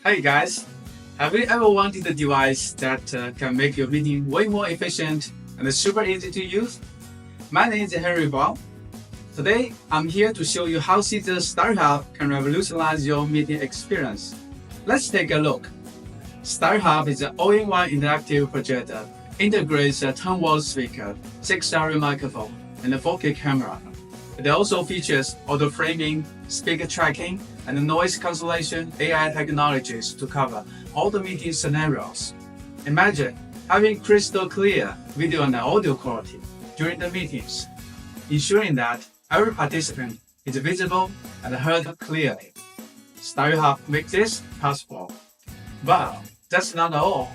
Hey guys, have you ever wanted a device that can make your meeting way more efficient and super easy to use? My name is Henry Huang. Today, I'm here to show you how CZUR StartyHub can revolutionize your meeting experience. Let's take a look. StartyHub is an all-in-one interactive projector. Integrates a 10-watt speaker, 6 stereo microphone, and a 4K camera. It also features auto framing, speaker tracking, and noise cancellation AI technologies to cover all the meeting scenarios. Imagine having crystal clear video and audio quality during the meetings, ensuring that every participant is visible and heard clearly. StartyHub makes this possible. But that's not all.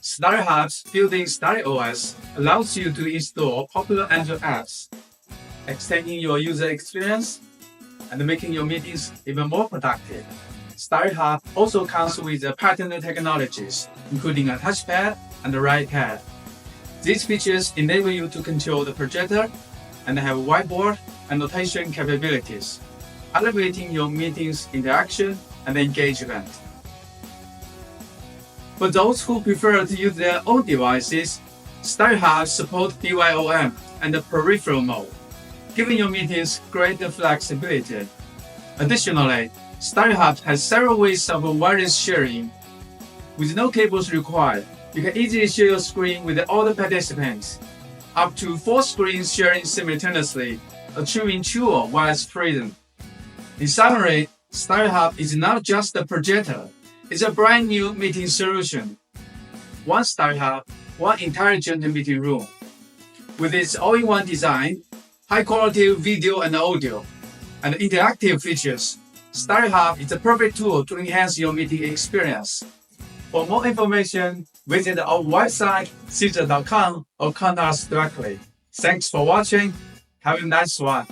StartyHub's built-in StartyOS allows you to install popular Android apps, extending your user experience and making your meetings even more productive. StartyHub also comes with patented technologies, including a touchpad and a write pad. These features enable you to control the projector and have whiteboard and notation capabilities, elevating your meeting's interaction and engagement. For those who prefer to use their own devices, StartyHub supports BYOM and the Peripheral mode, giving your meetings greater flexibility. Additionally, StartyHub has several ways of wireless sharing. With no cables required, you can easily share your screen with all the participants. Up to 4 screens sharing simultaneously, achieving true wireless freedom. In summary, StartyHub is not just a projector, it's a brand new meeting solution. One StartyHub, one intelligent meeting room. With its all-in-one design, high-quality video and audio, and interactive features, StartyHub is a perfect tool to enhance your meeting experience. For more information, visit our website, CZUR.com, or contact us directly. Thanks for watching. Have a nice one.